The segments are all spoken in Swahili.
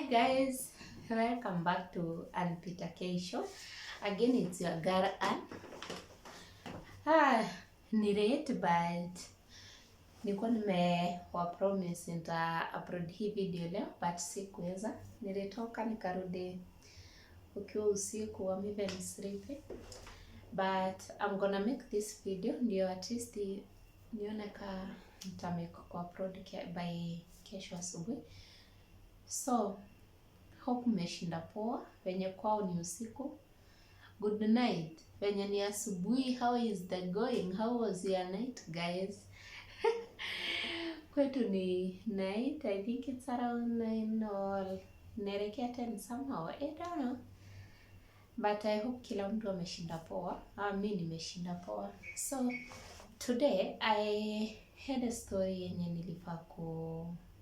guys, welcome back to Anpita K Show. Again, it's your girl Ann. Ni late but nilikuwa nimewa promise nita upload hii video leo but sikuweza. Nilitoka nikarudi ukiwa usiku, I'm even sleeping. But I'm gonna make this video ndio at least nione ka nitamake upload by kesho asubuhi. So hope mmeshinda poa, wenye kwao ni usiku. Good night. Wenye ni asubuhi, how is the going? How was your night, guys? Kwetu ni night. I think it's around 9 or naelekea 10 somehow. I don't know. But I hope kila mtu ameshinda poa. Mimi nimeshinda poa. So today I had a story yenye nilifaa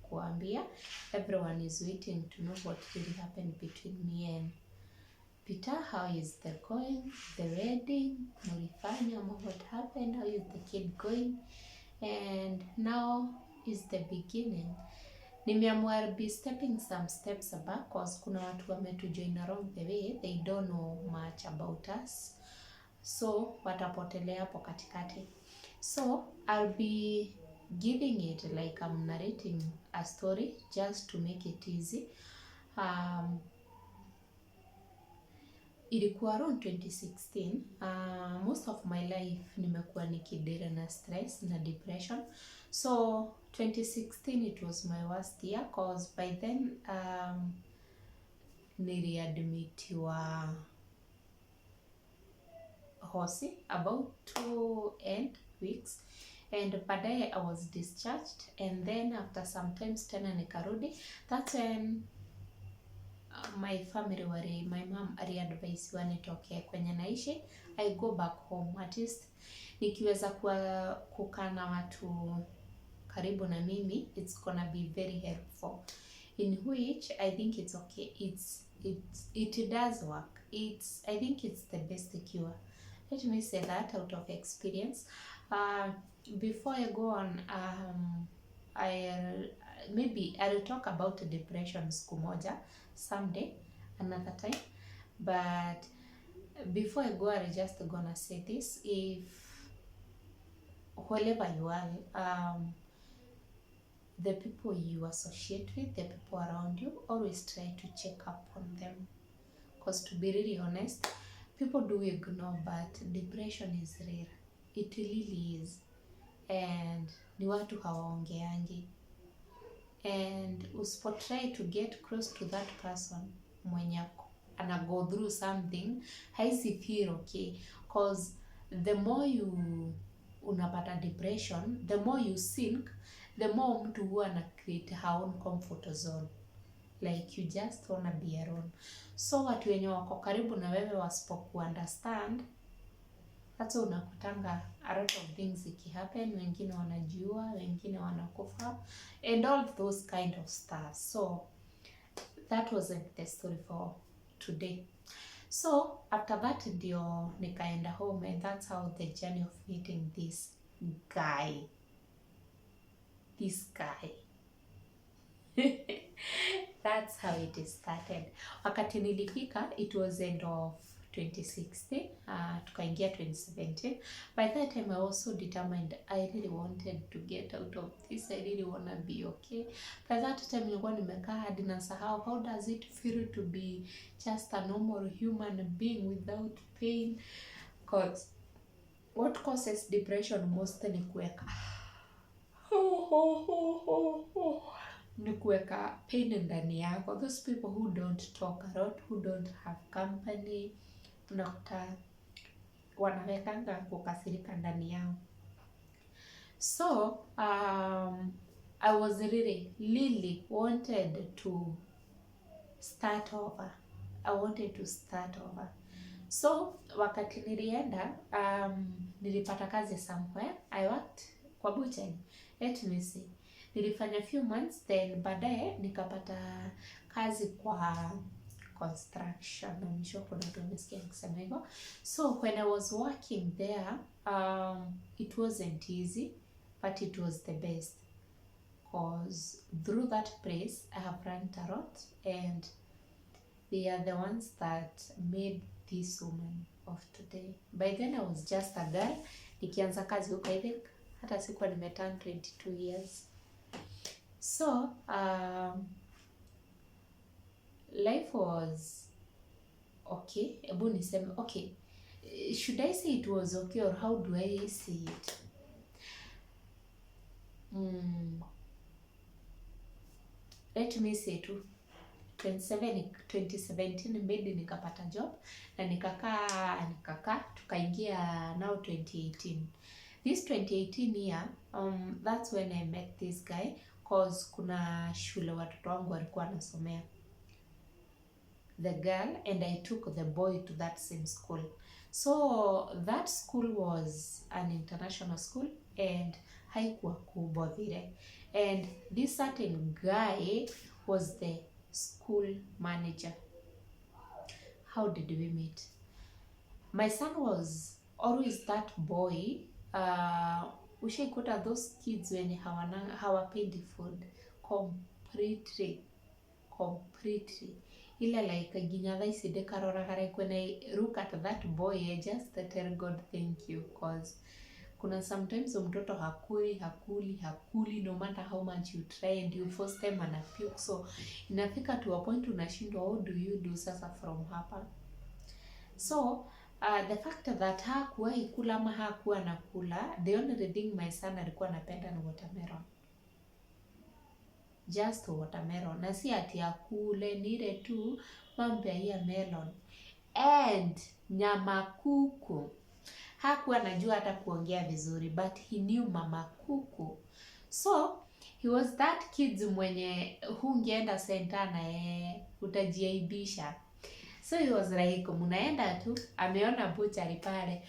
kuambia. Everyone is waiting to know what really happened between me and Peter. How is the going? The wedding? Mulifanya, what happened? How is the kid going? And now is the beginning. Nimeamua I'll be stepping some steps back cause kuna watu wametujoin along the way. They don't know much about us. So watapotelea hapo katikati. So I'll be giving it like I'm narrating a story just to make it easy. Ilikuwa around 2016. Most of my life nimekuwa nikidera na stress na depression. So 2016 it was my worst year cause by then niliadmitiwa hosi about 2 weeks and baadaye I was discharged and then after some times tena nikarudi. That's when my family my mom aliadvise nitoke kwenye naishi, I go back home at least nikiweza kukaa na watu karibu na mimi, it's gonna be very helpful, in which I think it's okay, it does work. I think it's the best cure. Let me say that out of experience. Before I go on, I'll talk about depression siku moja someday, another time. But before I go, I'm just gonna say this: if wherever you are, the people you associate with, the people around you, always try to check up on them. Because to be really honest, people do ignore, but depression is rare. It really is. And ni watu hawaongeangi. And usipo try to get close to that person mwenye ana go through something, haisi feel okay. Because the more you unapata depression, the more you sink, the more mtu huwa na create her own comfort zone. Like you just wanna be alone. So watu wenye wako karibu na wewe wasipo understand, hata unakutanga a lot of things ikihappen, wengine wanajiua, wengine wanakufa and all those kind of stuff. So that wasn't the story for today. So after that ndio nikaenda home and that's how the journey of meeting this guy that's how it started. Wakati nilifika, it was end of 2016, tukaingia 2017. By that time I also determined I really wanted to get out of this. I really wanna be okay. By that time nilikuwa nimekaa hadi nasahau how does it feel to be just a normal human being without pain. Cause what causes depression most ni kuweka pain ndani yako. Those people who don't talk a lot, who don't have company, unakuta wanawekanga kukasirika ndani yao. So I was really wanted to start over. So wakati nilienda, nilipata kazi somewhere. I worked kwa butchery. Let me see. Nilifanya few months, then baadaye nikapata kazi kwa construction. I'm sure kuna watu wamesikia nikisema hivyo. So when I was working there, it wasn't easy, but it was the best. because through that place I have learned a lot, and they are the ones that made this woman of today. By then I was just a girl nikianza kazi huko, I think hata sikuwa nimeturn 22 years. So life was okay. Ebu niseme okay, should I say it was okay or how do I say it? Let me say tu 2017 maybe nikapata job na nikakaa tukaingia now 2018. This 2018 year, that's when I met this guy, cause kuna shule watoto wangu walikuwa nasomea, the girl, and I took the boy to that same school. So that school was an international school and haikuwa kubwa vile, and this certain guy was the school manager. How did we meet? My son was always that boy. Ushaikuta those kids wenye hawapendi food completely. Ila like ginyatha iside karoragare when I look at that boy, I just tell God thank you, cause kuna sometimes mtoto hakuli no matter how much you try and you force them and puke, so inafika to a point unashindwa how do you do sasa from hapa. So the fact that hakuwa ikula ama hakuwa nakula, the only thing my son alikuwa anapenda ni watermelon, just watermelon, na si ati akule, ni ile tu mambo ya melon and nyama kuku. Hakuwa anajua hata kuongea vizuri, but he knew mama kuku. So he was that kid mwenye hungeenda center na utajiaibisha. So he was like, munaenda tu, ameona butchery pale,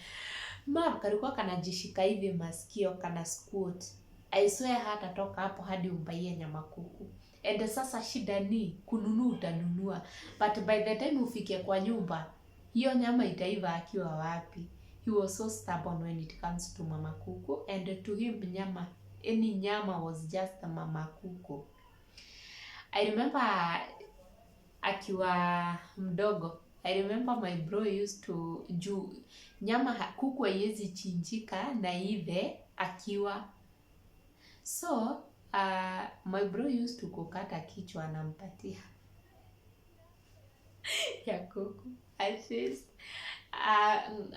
mama kalikuwa kanajishika hivi masikio kana squat. I swear hata toka hapo hadi umbaie nyama kuku. And sasa shida ni kununua, utanunua, but by the time ufike kwa nyumba hiyo nyama itaiva akiwa wapi? He was so stubborn when it comes to mama kuku, and to him nyama, any nyama was just mama kuku. I remember akiwa mdogo, I remember my bro used to nyama kuku haiwezi chinjika na ive akiwa. So my bro used to kukata kichwa anampatia ya kuku at least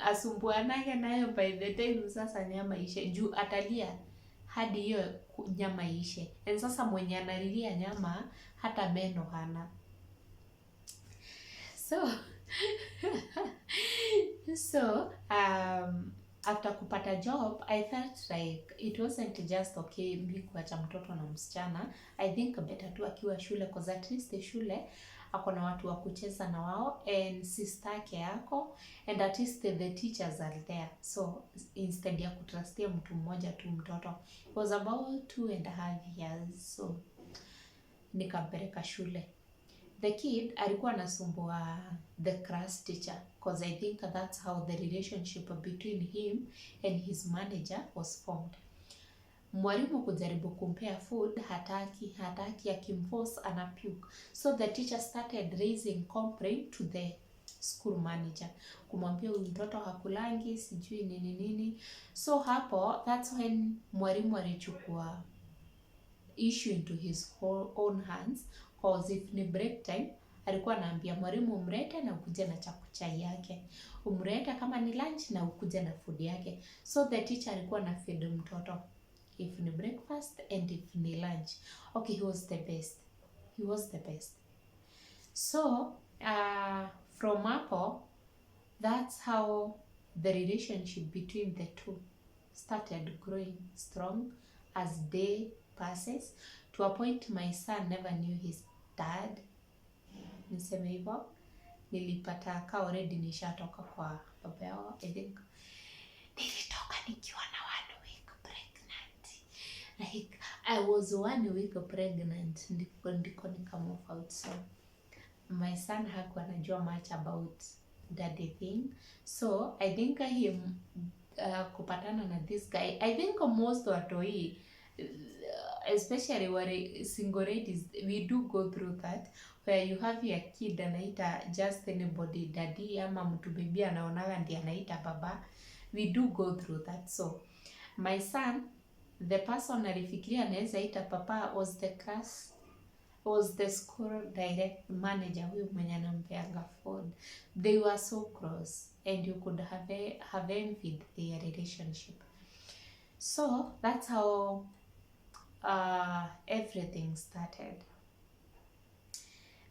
asumbuanake nayo by the time sasa nyama ishe, juu atalia hadi hiyo nyama ishe, and sasa mwenye analilia nyama hata meno hana. So after kupata job, I felt like it wasn't just okay mimi kuacha mtoto na msichana. I think better tu akiwa shule, cause at least shule ako na watu wa kucheza na wao, and sister yake yako, and at least the teachers are there. So instead ya kutrustia mtu mmoja tu mtoto, it was about 2.5 years. So nikampeleka shule. The kid alikuwa anasumbua the class teacher, cause I think that's how the relationship between him and his manager was formed. Mwalimu kujaribu kumpea food, hataki akimforce anapuke. So the teacher started raising complaint to the school manager, kumwambia huyu mtoto hakulangi sijui nini. So hapo, that's when mwalimu alichukua issue into his own hands, cause if ni break time alikuwa anaambia mwalimu umrete na ukuje na chai yake, umrete kama ni lunch na ukuje na food yake. So the teacher alikuwa na feed mtoto if ni breakfast and if ni lunch. Okay, he was the best. So from hapo, that's how the relationship between the two started growing strong as day passes, to a point my son never knew his dad. Niseme hivyo, nilipata ka already nishatoka kwa baba yao. I think nilitoka nikiwa na 1 week pregnant. Like I was 1 week pregnant ndiko nikamove out. So my son hakuwa anajua much about daddy thing. So I think him kupatana na this guy, I think most watoi especially where single ladies, we do go through that, where you have your kid anaita just anybody daddy, ama mtu baby anaonaga ndiye anaita baba. We do go through that. So my son, the person alifikiria anaweza ita papa was the school direct manager, huyu mwenye anampeanga food. They were so close and you could have envied their relationship. So that's how everything started.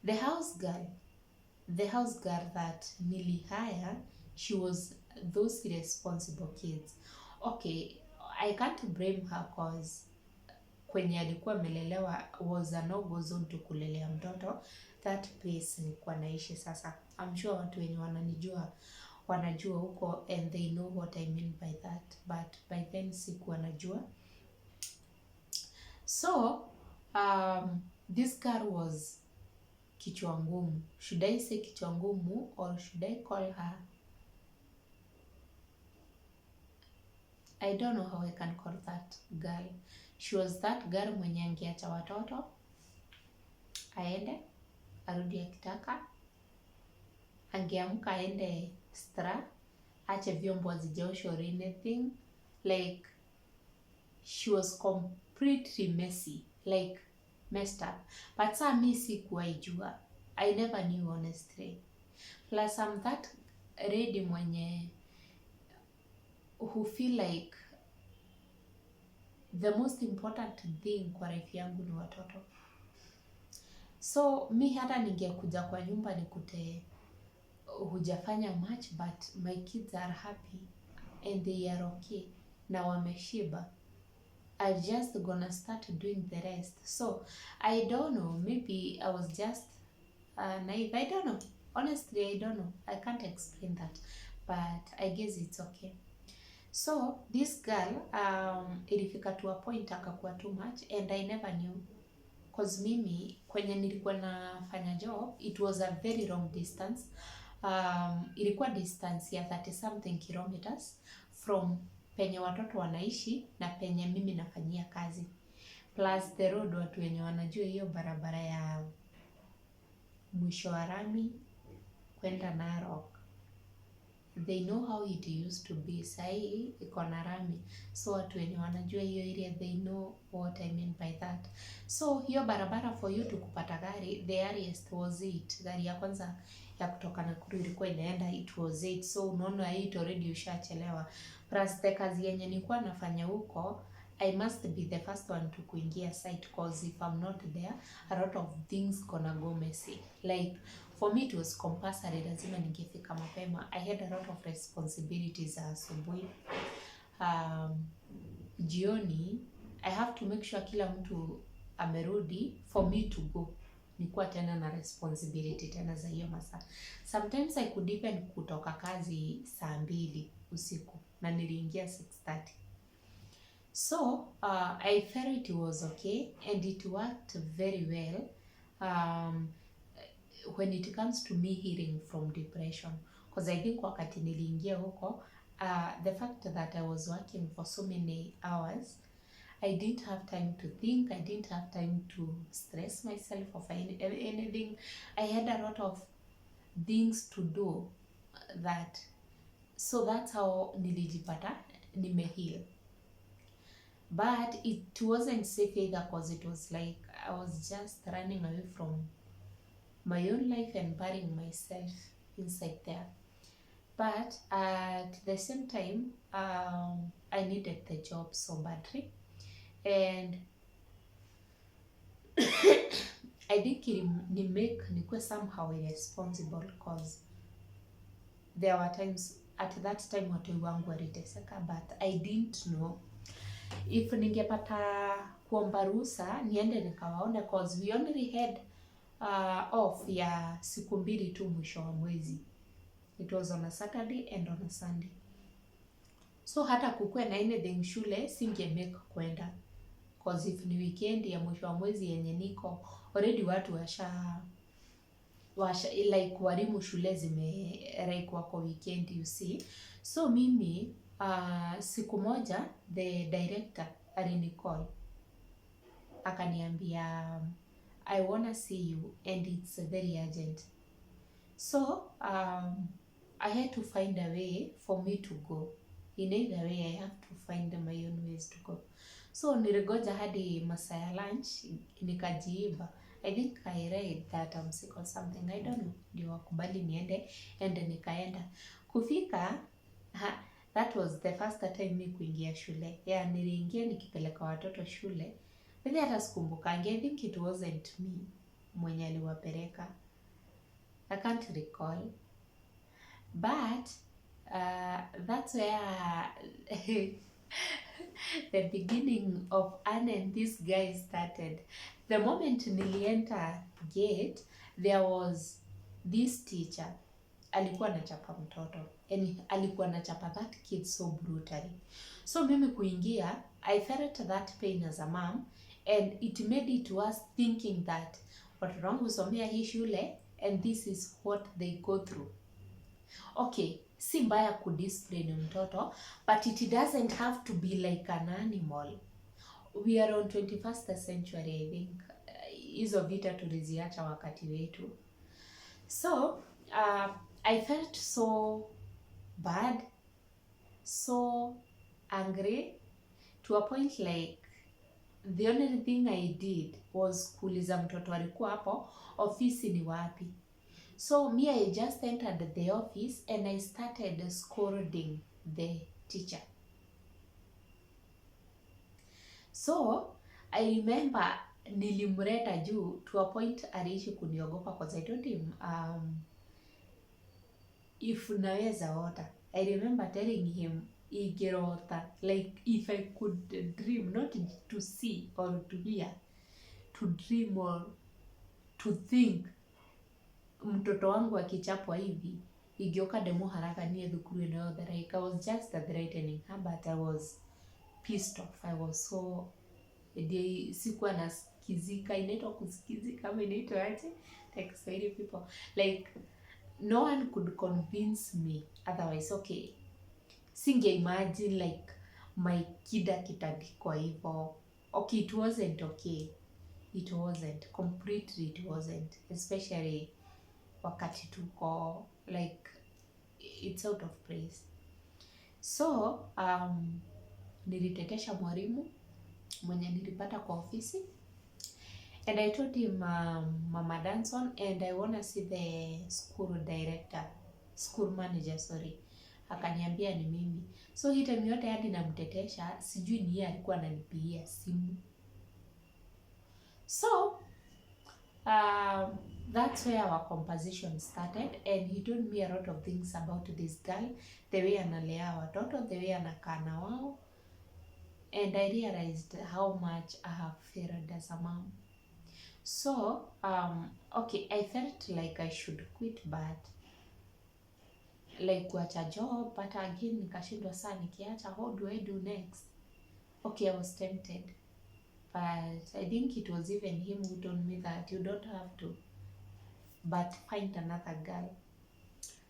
The house girl that nilihire, she was those responsible kids. Okay, I can't blame her cause kwenye alikuwa amelelewa was a no-go zone to kulelea mtoto. That place nilikuwa naishi sasa. I'm sure watu wenye wanajua huko and they know what I mean by that. But by then sikuwa najua. So, this girl was kichwa ngumu. Should I say kichwa ngumu or should I call her? I don't know how I can call that girl. She was that girl mwenye angeacha watoto aende arudi akitaka, angeamka aende stra, ache vyombo hazijaoshwa or anything. Like, she was completely messy, like messed up. But saa mi sikuwaijua. I never knew honestly. Plus I'm that lady mwenye who feel like the most important thing kwa life yangu ni watoto. So mi hata ningekuja kwa nyumba nikute hujafanya much, but my kids are happy and they are okay na wameshiba, I just gonna start doing the rest. So I don't know, maybe I was just naive. I don't know, honestly I don't know, I can't explain that, but I guess it's okay. So this girl ilifika to a point akakuwa too much and I never knew, cause mimi kwenye nilikuwa nafanya job it was a very long distance. Ilikuwa distance ya 30 something kilometers from penye watoto wanaishi na penye mimi nafanyia kazi, plus the road. Watu wenye wanajua hiyo barabara ya mwisho wa rami kwenda Narok, they know how it used to be. Sahi iko na rami, so watu wenye wanajua hiyo area they know what I mean by that. So hiyo barabara for you to kupata gari, the earliest was 8. Gari ya kwanza ya kutoka Nakuru ilikuwa inaenda it was 8. So unaona 8 already ushachelewa. Plus the kazi yenye nilikuwa nafanya huko, I must be the first one to kuingia site, cause if I'm not there a lot of things gonna go messy. Like for me it was compulsory, lazima ningefika mapema. I had a lot of responsibilities asubuhi. Jioni I have to make sure kila mtu amerudi for me to go. Nikuwa tena na responsibility tena za hiyo masaa. Sometimes I could even kutoka kazi saa 2 usiku na niliingia 6:30. So I felt it was okay and it worked very well when it comes to me healing from depression, because I think wakati niliingia huko the fact that I was working for so many hours, I didn't have time to think, I didn't have time to stress myself of anything. I had a lot of things to do that, so that's how nilijipata nimeheal. But it wasn't safe either, because it was like I was just running away from my own life and burying myself inside there. But at the same time, I needed the job so badly, and I think nikuwe somehow irresponsible, because there were times at that time watu wangu waliteseka, but I didn't know if ningepata kuomba ruhusa niende nikawaone, cause we only had off ya siku 2 tu mwisho wa mwezi. It was on a Saturday and on a Sunday. So hata kukue na anything shule singe make kwenda, cause if ni weekend ya mwisho wa mwezi yenye niko already watu washa like walimu shule like wako weekend, you see. So mimi siku moja the director alinicall akaniambia I wanna see you and it's very urgent. So I had to find a way for me to go. In either way, I have to find my own ways to go. So niligoja hadi masaa ya lunch, nikajiiba. I think I read that I'm sick or something. I don't know. Ndio wakubali niende, and nikaenda. Kufika, that was the first time mi kuingia shule. Yeah, niliingia nikipeleka watoto shule. Bila hata sikumbukangi. I think it wasn't me mwenye aliwapeleka. I can't recall. But that's where the beginning of Anne and this guy started. The moment nilienter gate, there was this teacher. Alikuwa anachapa mtoto. And alikuwa anachapa that kid so brutally. So mimi kuingia, I felt that pain as a mom. And it made it worse thinking that watoto wangu husomea hii shule and this is what they go through. Okay, si mbaya kudiscipline mtoto, but it doesn't have to be like an animal. We are on 21st century, I think. Hizo vita tuliziacha wakati wetu. So, I felt so bad, so angry, to a point like the only thing I did was kuuliza mtoto alikuwa hapo, ofisi ni wapi? So me, I just entered the office and I started scolding the teacher. So I remember nilimreta juu to a point aliishi kuniogopa because I told him if unaweza ota. I remember telling him igerota, like if I could dream, not to see or to hear, to dream or to think mtoto wangu akichapwa hivi igioka demo haraka niye thukuru inayothe. Like I was just threatening her, but I was pissed off. I was so sikuwa nasikizika, inaitwa kusikizika kama inaitwa aje, like Swahili people, like no one could convince me otherwise. Okay, singe imagine like my kid akitandikwa hivyo. Okay, it wasn't okay. It wasn't completely, it wasn't, especially wakati tuko like it's out of place. So nilitetesha mwalimu mwenye nilipata kwa ofisi, and I told him Mama Danson, and I wanna see the school manager, sorry. Akaniambia ni mimi. So hii time yote hadi namtetesha, sijui ni yeye alikuwa ananipigia simu. So that's where our conversation started, and he told me a lot of things about this girl, the way analea watoto, the way anakaa na wao, and I realized how much I have failed as a mom. So okay, I felt like I should quit, but like kuacha job, but again nikashindwa saa nikiacha, how do I do next? Okay, I was tempted, but I think it was even him who told me that you don't have to, but find another girl.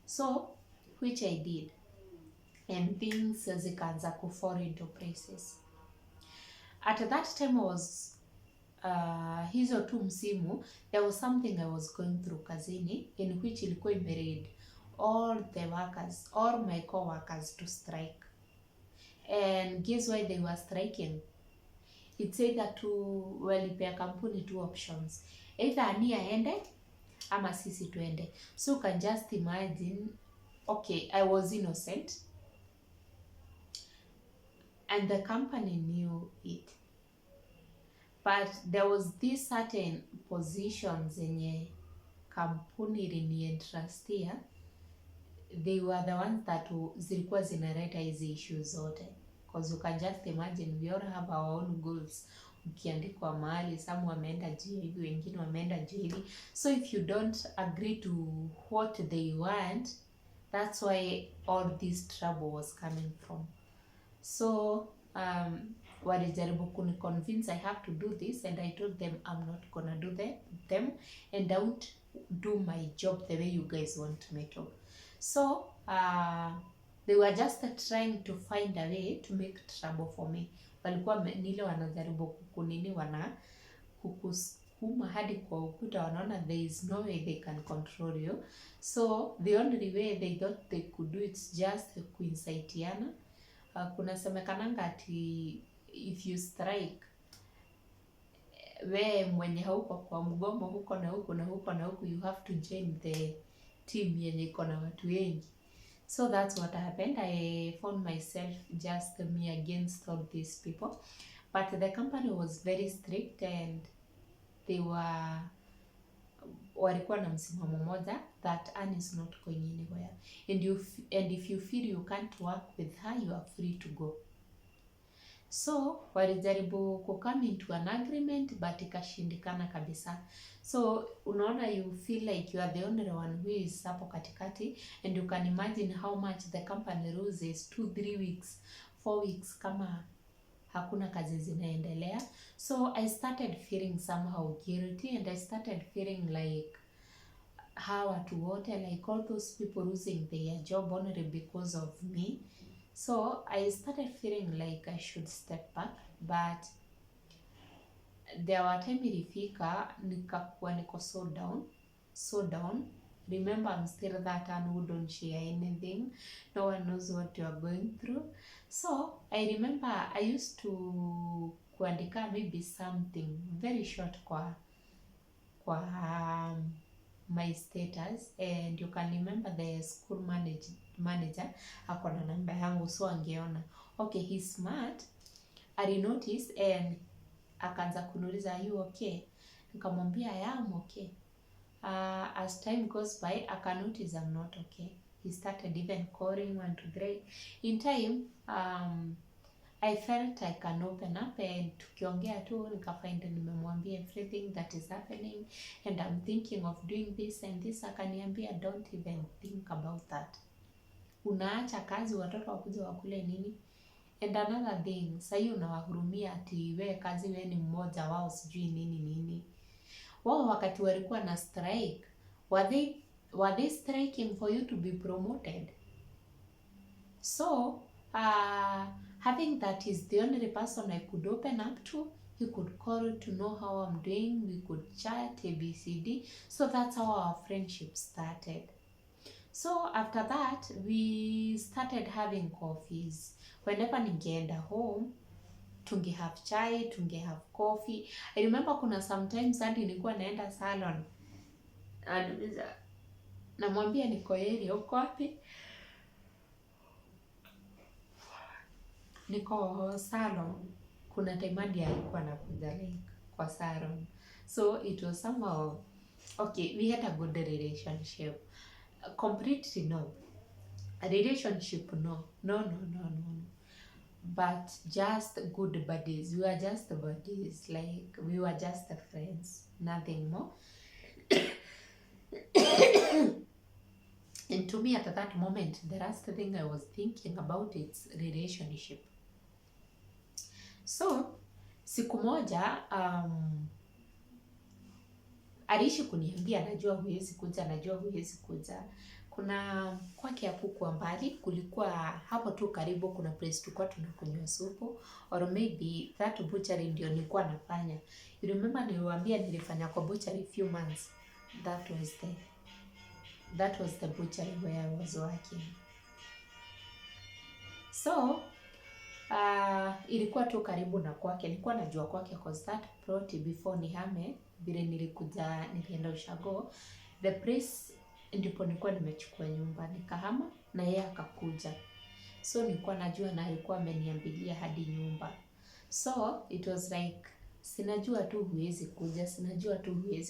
So which I did, and things zikaanza kufall into places. At that time I was hizo tu msimu, there was something I was going through kazini, in which ilikuwa imeread all the workers, all my co-workers to strike. And guess why they were striking? It's either to walipea kampuni two options, either ani aende ama sisi tuende. So you can just imagine, okay, I was innocent and the company knew it, but there was this certain positions zenye kampuni ilinientrustia, they were the ones that zilikuwa zinaleta hizi issues zote, because you can just imagine we all have our own goals. Ukiandikwa mahali, some wameenda juu hivi, wengine wameenda juu hivi, so if you don't agree to what they want, that's why all this trouble was coming from. So walijaribu kuni convince I have to do this, and I told them I'm not gonna do them, and don't do my job the way you guys want me to. So they were just trying to find a way to make trouble for me. Walikuwa nile wanajaribu kukunini kukusukuma hadi kwa ukuta, wanaona there is no way they can control you. So the only way they thought they could do it just kuinsaitiana. Kuna semekananga ati if you strike, we mwenye hauko kwa mgomo huko na huko na huko na huko, you have to join the team yenye iko na watu wengi. So that's what happened. I found myself just me against all these people. But the company was very strict and they walikuwa na msimamo moja that Anne is not going anywhere. And if you feel you can't work with her, you are free to go. So walijaribu come into an agreement but ikashindikana kabisa. So unaona, you feel like you are the only one who is hapo katikati, and you can imagine how much the company loses 2-3 weeks 4 weeks kama hakuna kazi zinaendelea. So I started feeling somehow guilty, and I started feeling like hawa watu wote, like all those people losing their job only because of me. So I started feeling like I should step back, but there were time ilifika nikakuwa niko so down. Remember, I'm still that one who don't share anything. No one knows what you are going through. So I remember I used to kuandika maybe something very short kwa my status, and you can remember the school manager akona namba yangu, so angeona. Okay, he's smart. I noticed and akaanza kuniuliza, are you okay? Nikamwambia I am okay. As time goes by, aka notice I'm not okay. He started even calling 1 to 3. In time, I felt I can open up, and tukiongea tu nikafind nimemwambia everything that is happening and I'm thinking of doing this and this. Akaniambia don't even think about that. Unaacha kazi watoto wakuja wakule nini? And another thing, sasa unawahurumia ati we kazi we ni mmoja wao sijui nini. Wao wakati walikuwa na strike, were they striking for you to be promoted? So having that is the only person I could open up to. He could call to know how I'm doing. We could chat, ABCD. So that's how our friendship started. So after that, we started having coffees. Whenever ningeenda home, tunge have chai, tunge have coffee. I remember kuna sometimes hadi nilikuwa naenda salon. Namwambia niko area, uko wapi? Niko salon. Kuna time hadi alikuwa anakuja like kwa salon. So it was somehow okay, we had a good relationship. Completely no. A relationship no. But just good buddies. We were just buddies. Like we were just friends. Nothing more. And to me at that moment, the last thing I was thinking about is relationship. So siku moja aliishi kuniambia najua huwezi kuja. Kuna kwake ya kuku mbali, kulikuwa hapo tu karibu kuna place tulikuwa tunakunywa supu, or maybe that butchery ndio nilikuwa nafanya. You remember niliwaambia nilifanya kwa butchery few months. That was the butchery where I was working. So ilikuwa tu karibu na kwake, nilikuwa najua kwake cause that plot before nihame, vile nilienda ushago, the place ndipo nilikuwa nimechukua nyumba, nikahama na yeye akakuja. So nilikuwa najua na alikuwa ameniambilia hadi nyumba. So it was like sinajua tu huwezi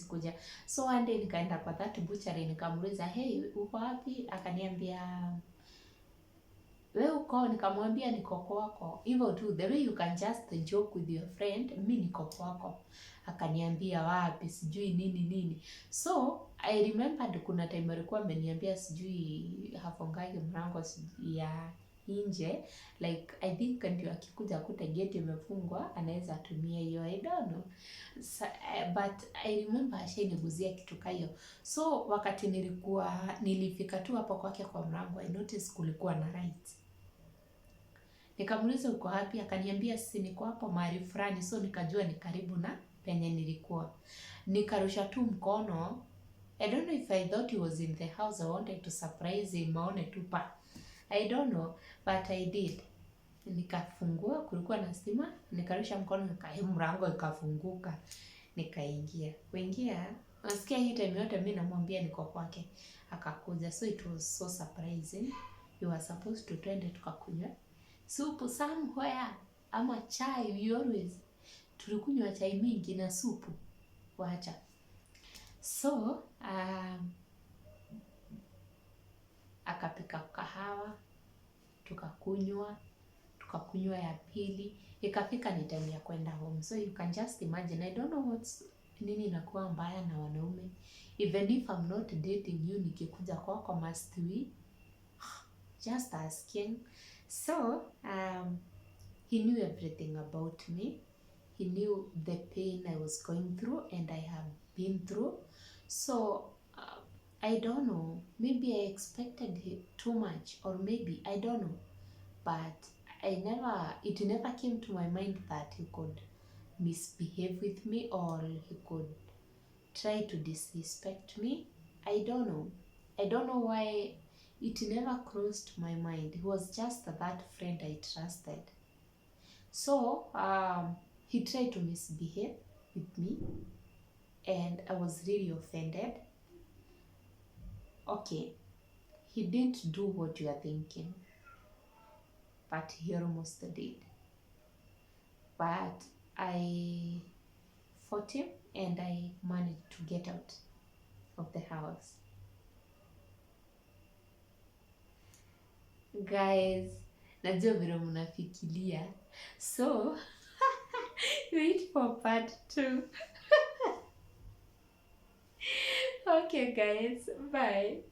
kuja. So one day nikaenda kwa that butchery, nikamuuliza hey, uko wapi? Akaniambia wewe uko, nikamwambia niko kwako. Hivyo tu, the way you can just joke with your friend, mimi niko kwako. Akaniambia wapi, sijui nini. So I remembered kuna time alikuwa ameniambia sijui hafungai mlango ya nje, like I think ndio akikuja kuta gate imefungwa anaweza tumia hiyo, I don't know. So, but I remember ashainiguzia kitu kayo. So wakati nilifika tu hapo kwake kwa mlango, I noticed kulikuwa na light. Nikamuuliza uko wapi? Akaniambia sisi niko hapo mahali fulani. So nikajua ni karibu na penye nilikuwa. Nikarusha tu mkono. I don't know if I thought he was in the house. I wanted to surprise him, aone tu pa. I don't know, but I did. Nikafungua, kulikuwa na stima, nikarusha mkono, mlango ikafunguka. Nikaingia. Kuingia, nasikia hii time yote mimi namwambia niko kwake. Akakuja. So it was so surprising. You were supposed to twende tukakunywa supu somewhere ama chai. You always tulikunywa chai mingi na supu. Wacha. So, akapika kahawa, tukakunywa ya pili. Ikafika ni time ya kwenda home. So you can just imagine, I don't know what's nini inakuwa mbaya na wanaume. Even if I'm not dating you, nikikuja kwako must we? Just asking. So, he knew everything about me. He knew the pain I was going through and I have been through. So, I don't know. Maybe I expected too much, or maybe, I don't know. But it never came to my mind that he could misbehave with me or he could try to disrespect me. I don't know. I don't know why it never crossed my mind. He was just that friend I trusted. So, he tried to misbehave with me and I was really offended. Okay, he didn't do what you are thinking, but he almost did. But I fought him and I managed to get out of the house. Guys, najua vile mnafikiria. So, wait for part 2. Okay guys, bye.